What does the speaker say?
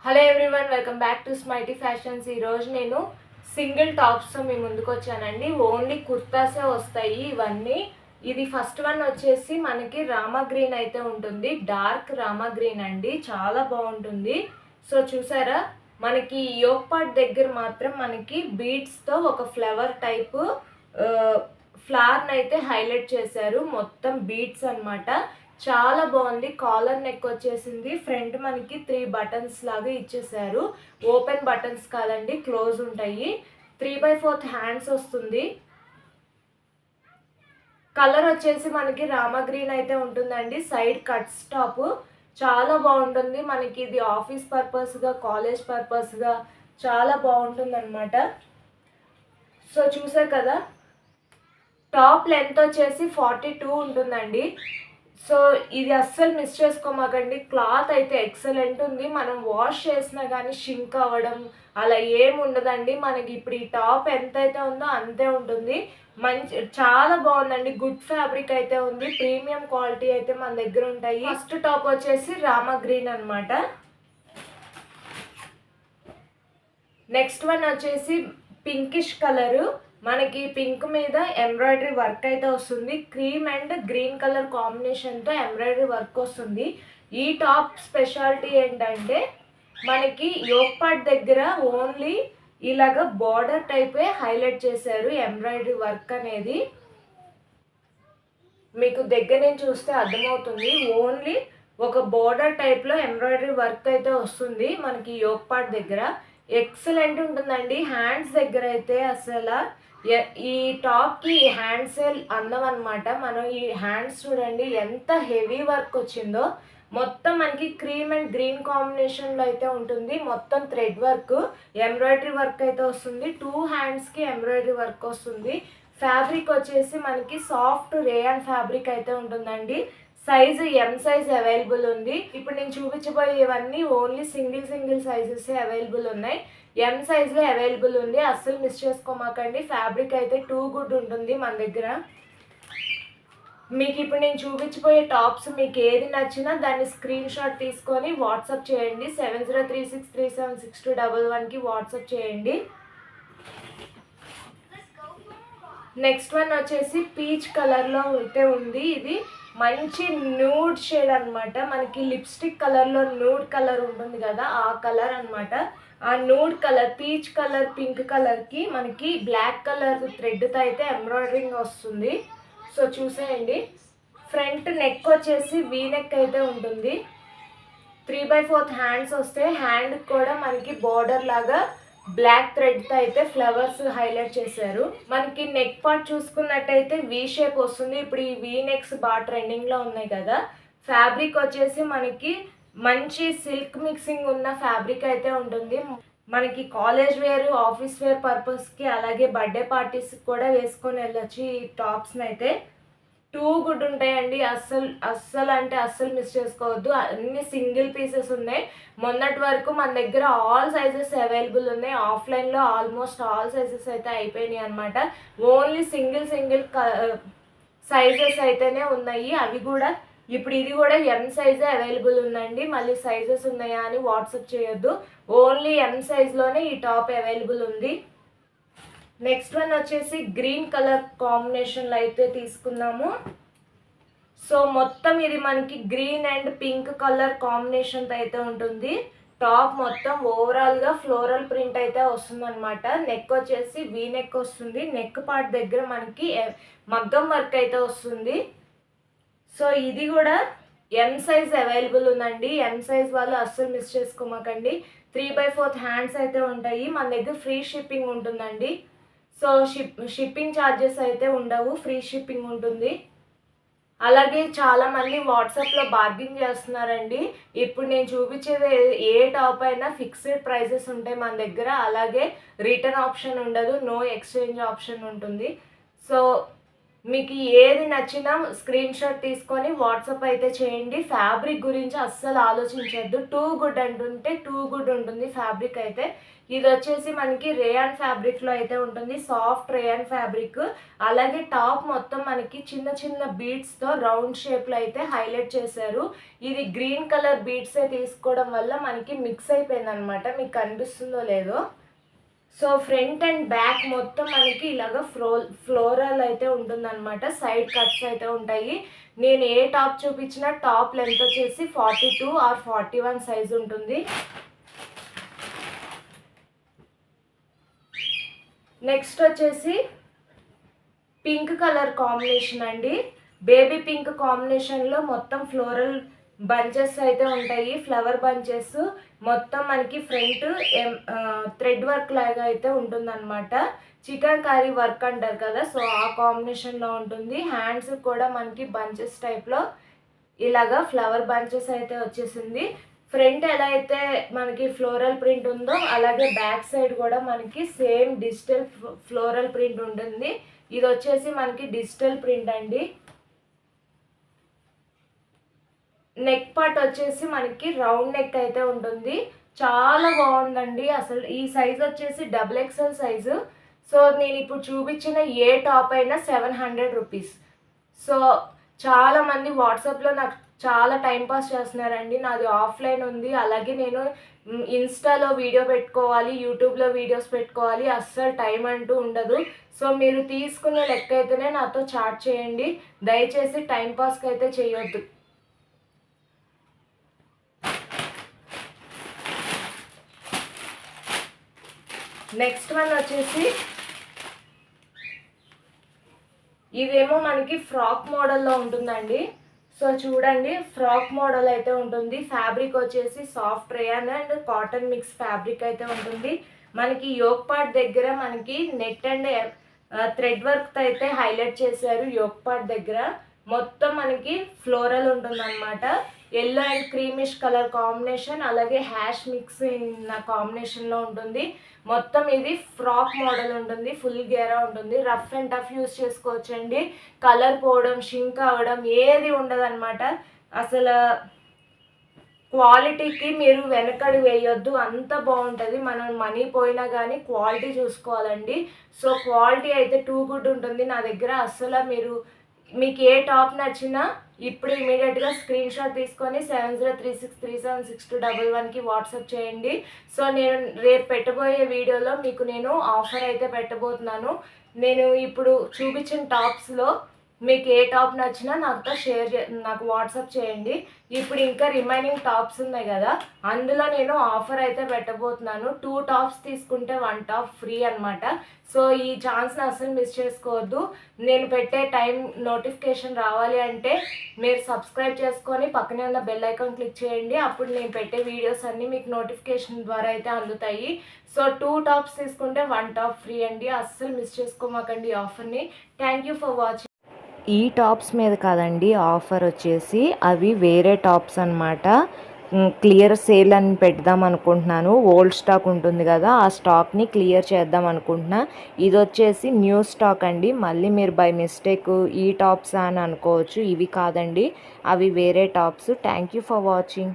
Hello everyone, welcome back to Smaity fashions. ఈరోజు నేను single టాప్స్తో మీ ముందుకు వచ్చానండి. ఓన్లీ కుర్తాసే వస్తాయి ఇవన్నీ. ఇది ఫస్ట్ వన్ వచ్చేసి మనకి రామా గ్రీన్ అయితే ఉంటుంది. డార్క్ రామా గ్రీన్ అండి, చాలా బాగుంటుంది. సో చూసారా, మనకి యోక్ పార్ట్ దగ్గర మాత్రం మనకి బీడ్స్తో ఒక ఫ్లవర్ టైపు ఫ్లవర్ని అయితే హైలైట్ చేశారు. మొత్తం బీడ్స్ అనమాట. చాలా బాగుంది. కాలర్ నెక్ వచ్చేసింది. ఫ్రంట్ మనకి 3 బటన్స్ లాగా ఇచ్చేసారు. ఓపెన్ బటన్స్ కాదండి, క్లోజ్ ఉంటాయి. 3/4 హ్యాండ్స్ వస్తుంది. కలర్ వచ్చేసి మనకి రామా గ్రీన్ అయితే ఉంటుందండి. సైడ్ కట్ టాప్ చాలా బాగుంటుంది. మనకి ఇది ఆఫీస్ పర్పస్గా, కాలేజ్ పర్పస్గా చాలా బాగుంటుంది అనమాట. సో చూసారు కదా, టాప్ లెంత్ వచ్చేసి 42 ఉంటుందండి. సో ఇది అస్సలు మిస్ చేసుకోమాకండి. క్లాత్ అయితే ఎక్సలెంట్ ఉంది. మనం వాష్ చేసినా కానీ షింక్ అవ్వడం అలా ఏమి ఉండదండి. మనకి ఇప్పుడు ఈ టాప్ ఎంత అయితే ఉందో అంతే ఉంటుంది. చాలా బాగుందండి. గుడ్ ఫ్యాబ్రిక్ అయితే ఉంది. ప్రీమియం క్వాలిటీ అయితే మన దగ్గర ఉంటాయి. ఫస్ట్ టాప్ వచ్చేసి రామా గ్రీన్ అనమాట. నెక్స్ట్ వన్ వచ్చేసి పింకిష్ కలరు. మనకి పింక్ మీద ఎంబ్రాయిడరీ వర్క్ అయితే వస్తుంది. క్రీమ్ అండ్ గ్రీన్ కలర్ కాంబినేషన్తో ఎంబ్రాయిడరీ వర్క్ వస్తుంది. ఈ టాప్ స్పెషాలిటీ ఏంటంటే మనకి యోక్ పార్ట్ దగ్గర ఓన్లీ ఇలాగ బార్డర్ టైపే హైలైట్ చేశారు ఎంబ్రాయిడరీ వర్క్ అనేది. మీకు దగ్గర నుంచి చూస్తే అర్థమవుతుంది. ఓన్లీ ఒక బార్డర్ టైప్లో ఎంబ్రాయిడరీ వర్క్ అయితే వస్తుంది మనకి యోక్ పార్ట్ దగ్గర. ఎక్సలెంట్ ఉంటుందండి. హ్యాండ్స్ దగ్గర అయితే అసలు ఈ టాప్కి ఈ హ్యాండ్స్ అందం అనమాట. మనం ఈ హ్యాండ్స్ చూడండి ఎంత హెవీ వర్క్ వచ్చిందో. మొత్తం మనకి క్రీమ్ అండ్ గ్రీన్ కాంబినేషన్లో అయితే ఉంటుంది. మొత్తం థ్రెడ్ వర్క్, ఎంబ్రాయిడరీ వర్క్ అయితే వస్తుంది. 2 హ్యాండ్స్కి ఎంబ్రాయిడరీ వర్క్ వస్తుంది. ఫ్యాబ్రిక్ వచ్చేసి మనకి సాఫ్ట్ రేయాన్ ఫ్యాబ్రిక్ అయితే ఉంటుందండి. సైజు ఎం సైజ్ అవైలబుల్ ఉంది. ఇప్పుడు నేను చూపించబోయేవన్నీ ఓన్లీ సింగిల్ సైజెస్ అవైలబుల్ ఉన్నాయి. ఎం సైజ్లో అవైలబుల్ ఉంది. అస్సలు మిస్ చేసుకోమాకండి. ఫ్యాబ్రిక్ అయితే టూ గుడ్ ఉంటుంది మన దగ్గర. మీకు ఇప్పుడు నేను చూపించబోయే టాప్స్ మీకు ఏది నచ్చినా దాన్ని స్క్రీన్ షాట్ తీసుకొని వాట్సాప్ చేయండి. 7036376211కి వాట్సాప్ చేయండి. నెక్స్ట్ వన్ వచ్చేసి పీచ్ కలర్లో అయితే ఉంది. ఇది మంచి న్యూడ్ షేడ్ అనమాట. మనకి లిప్స్టిక్ కలర్లో న్యూడ్ కలర్ ఉంటుంది కదా, ఆ కలర్ అనమాట. ఆ nude colour, peach colour, pink కలర్కి మనకి బ్లాక్ కలర్ థ్రెడ్తో అయితే ఎంబ్రాయిడరింగ్ వస్తుంది. సో చూసేయండి. ఫ్రంట్ నెక్ వచ్చేసి వీ నెక్ అయితే ఉంటుంది. 3/4 హ్యాండ్స్ వస్తే హ్యాండ్ కూడా మనకి బార్డర్ లాగా బ్లాక్ థ్రెడ్తో అయితే ఫ్లవర్స్ హైలైట్ చేశారు. మనకి నెక్ పార్ట్ చూసుకున్నట్టయితే వీ షేప్ వస్తుంది. ఇప్పుడు ఈ వీ నెక్స్ బాగా ట్రెండింగ్లో ఉన్నాయి కదా. ఫ్యాబ్రిక్ వచ్చేసి మనకి మంచి సిల్క్ మిక్సింగ్ ఉన్న ఫ్యాబ్రిక్ అయితే ఉంటుంది. మనకి కాలేజ్ వేర్, ఆఫీస్ వేర్ పర్పస్కి, అలాగే బర్త్డే పార్టీస్కి కూడా వేసుకొని వెళ్ళొచ్చు ఈ టాప్స్ని అయితే. టూ గుడ్ ఉంటాయండి. అస్సలు మిస్ చేసుకోవద్దు. అన్ని సింగిల్ పీసెస్ ఉన్నాయి. మొన్నటి వరకు మన దగ్గర ఆల్ సైజెస్ అవైలబుల్ ఉన్నాయి. ఆఫ్లైన్లో ఆల్మోస్ట్ ఆల్ సైజెస్ అయితే అయిపోయినాయి అనమాట. ఓన్లీ సింగిల్ సైజెస్ అయితేనే ఉన్నాయి. అవి కూడా ఇప్పుడు ఇది కూడా ఎం సైజే అవైలబుల్ ఉందండి. మళ్ళీ సైజెస్ ఉన్నాయా అని వాట్సాప్ చేయొద్దు. ఓన్లీ ఎం సైజ్లోనే ఈ టాప్ అవైలబుల్ ఉంది. నెక్స్ట్ వన్ వచ్చేసి గ్రీన్ కలర్ కాంబినేషన్లో అయితే తీసుకున్నాము. సో మొత్తం ఇది మనకి గ్రీన్ అండ్ పింక్ కలర్ కాంబినేషన్తో అయితే ఉంటుంది. టాప్ మొత్తం ఓవరాల్గా ఫ్లోరల్ ప్రింట్ అయితే వస్తుంది అనమాట. నెక్ వచ్చేసి వీ నెక్ వస్తుంది. నెక్ పార్ట్ దగ్గర మనకి మగ్గం వర్క్ అయితే వస్తుంది. సో ఇది కూడా ఎం సైజ్ అవైలబుల్ ఉందండి. ఎం సైజ్ వాళ్ళు అస్సలు మిస్ చేసుకోమాకండి. 3/4 హ్యాండ్స్ అయితే ఉంటాయి. మన దగ్గర ఫ్రీ షిప్పింగ్ ఉంటుందండి. సో షిప్పింగ్ ఛార్జెస్ అయితే ఉండవు, ఫ్రీ షిప్పింగ్ ఉంటుంది. అలాగే చాలామంది వాట్సాప్లో బార్గింగ్ చేస్తున్నారండి. ఇప్పుడు నేను చూపించేది ఏ టాప్ అయినా ఫిక్స్డ్ ప్రైజెస్ ఉంటాయి మన దగ్గర. అలాగే రిటర్న్ ఆప్షన్ ఉండదు, నో ఎక్స్చేంజ్ ఆప్షన్ ఉంటుంది. సో మీకు ఏది నచ్చినా స్క్రీన్ షాట్ తీసుకొని వాట్సాప్ అయితే చేయండి. ఫ్యాబ్రిక్ గురించి అస్సలు ఆలోచించొద్దు. టూ గుడ్ అంటుంటే టూ గుడ్ ఉంటుంది ఫ్యాబ్రిక్ అయితే. ఇది వచ్చేసి మనకి రేయాన్ ఫ్యాబ్రిక్లో అయితే ఉంటుంది, సాఫ్ట్ రేయాన్ ఫ్యాబ్రిక్. అలాగే టాప్ మొత్తం మనకి చిన్న చిన్న బీడ్స్తో రౌండ్ షేప్లో అయితే హైలైట్ చేశారు. ఇది గ్రీన్ కలర్ బీడ్సే తీసుకోవడం వల్ల మనకి మిక్స్ అయిపోయింది అనమాట, మీకు కనిపిస్తుందో లేదో. సో ఫ్రంట్ అండ్ బ్యాక్ మొత్తం మనకి ఇలాగ ఫ్లోరల్ అయితే ఉంటుందన్నమాట. సైడ్ కట్స్ అయితే ఉంటాయి. నేను ఏ టాప్ చూపించినా టాప్ లెంత్ వచ్చేసి 42 ఆర్ 41 సైజ్ ఉంటుంది. నెక్స్ట్ వచ్చేసి పింక్ కలర్ కాంబినేషన్ అండి. బేబీ పింక్ కాంబినేషన్లో మొత్తం ఫ్లోరల్ బంచెస్ అయితే ఉంటాయి, ఫ్లవర్ బంచెస్. మొత్తం మనకి ఫ్రంట్ థ్రెడ్ వర్క్ లాగా అయితే ఉంటుందన్నమాట. చికెన్ కర్రీ వర్క్ అంటారు కదా, సో ఆ కాంబినేషన్లో ఉంటుంది. హ్యాండ్స్ కూడా మనకి బంచెస్ టైప్లో ఇలాగా ఫ్లవర్ బంచెస్ అయితే వచ్చేసింది. ఫ్రంట్ ఎలా అయితే మనకి ఫ్లోరల్ ప్రింట్ ఉందో అలాగే బ్యాక్ సైడ్ కూడా మనకి సేమ్ డిజిటల్ ఫ్లోరల్ ప్రింట్ ఉంటుంది. ఇది వచ్చేసి మనకి డిజిటల్ ప్రింట్ అండి. నెక్ పార్ట్ వచ్చేసి మనకి రౌండ్ నెక్ అయితే ఉంటుంది. చాలా బాగుందండి. అసలు ఈ సైజ్ వచ్చేసి XXL సైజు. సో నేను ఇప్పుడు చూపించిన ఏ టాప్ అయినా 700 రూపీస్. సో చాలామంది వాట్సాప్లో నాకు చాలా టైంపాస్ చేస్తున్నారండి. నాది ఆఫ్లైన్ ఉంది, అలాగే నేను ఇన్స్టాలో వీడియో పెట్టుకోవాలి, యూట్యూబ్లో వీడియోస్ పెట్టుకోవాలి, అస్సలు టైం అంటూ ఉండదు. సో మీరు తీసుకునే లెక్క అయితేనే నాతో చాట్ చేయండి, దయచేసి టైంపాస్కి అయితే చేయొద్దు. నెక్స్ట్ వన్ వచ్చేసి ఇదేమో మనకి ఫ్రాక్ మోడల్లో ఉంటుందండి. సో చూడండి, ఫ్రాక్ మోడల్ అయితే ఉంటుంది. ఫ్యాబ్రిక్ వచ్చేసి soft rayon and cotton mix fabric అయితే ఉంటుంది. మనకి యోక్ పార్ట్ దగ్గర మనకి నెట్ అండ్ థ్రెడ్ వర్క్ అయితే హైలైట్ చేశారు. యోక్ పార్ట్ దగ్గర మొత్తం మనకి ఫ్లోరల్ ఉంటుందన్నమాట. Yellow and creamish colour combination, అలాగే హ్యాష్ మిక్స్ నా కాంబినేషన్లో ఉంటుంది. మొత్తం ఇది ఫ్రాక్ మోడల్ ఉంటుంది, ఫుల్ గేరా ఉంటుంది. రఫ్ అండ్ టఫ్ యూస్ చేసుకోవచ్చండి. కలర్ పోవడం, షింక్ అవ్వడం ఏది ఉండదన్నమాట. అసలు క్వాలిటీకి మీరు వెనకడు వేయొద్దు, అంత బాగుంటుంది. మనం మనీ పోయినా కానీ క్వాలిటీ చూసుకోవాలండి. సో క్వాలిటీ అయితే టూ గుడ్ ఉంటుంది నా దగ్గర. అసలు మీకు ఏ టాప్ నచ్చినా ఇప్పుడు ఇమీడియట్గా స్క్రీన్ షాట్ తీసుకొని 7036376211కి వాట్సాప్ చేయండి. సో నేను రేపు పెట్టబోయే వీడియోలో మీకు నేను ఆఫర్ అయితే పెట్టబోతున్నాను. నేను ఇప్పుడు చూపించిన టాప్స్లో మీకు ఏ టాప్ నచ్చినా నాకు వాట్సాప్ చేయండి. ఇప్పుడు ఇంకా రిమైనింగ్ టాప్స్ ఉన్నాయి కదా, అందులో నేను ఆఫర్ అయితే పెట్టబోతున్నాను. 2 టాప్స్ తీసుకుంటే 1 టాప్ ఫ్రీ అనమాట. సో ఈ ఛాన్స్ని అసలు మిస్ చేసుకోవద్దు. నేను పెట్టే టైం నోటిఫికేషన్ రావాలి అంటే మీరు సబ్స్క్రైబ్ చేసుకొని పక్కనే ఉన్న బెల్ ఐకాన్ క్లిక్ చేయండి. అప్పుడు నేను పెట్టే వీడియోస్ అన్నీ మీకు నోటిఫికేషన్ ద్వారా అయితే అందుతాయి. సో 2 టాప్స్ తీసుకుంటే 1 టాప్ ఫ్రీ అండి. అస్సలు మిస్ చేసుకోమాకండి ఆఫర్ని. Thank you for watching. ఈ టాప్స్ మీద కాదండి ఆఫర్ వచ్చేసి, అవి వేరే టాప్స్ అనమాట. క్లియర్ సేల్ అని పెడదాం అనుకుంటున్నాను. ఓల్డ్ స్టాక్ ఉంటుంది కదా, ఆ స్టాక్ని క్లియర్ చేద్దాం అనుకుంటున్నా. ఇది వచ్చేసి న్యూ స్టాక్ అండి. మళ్ళీ మీరు బై మిస్టేక్ ఈ టాప్స్ అని అనుకోవచ్చు, ఇవి కాదండి, అవి వేరే tops. Thank you for watching.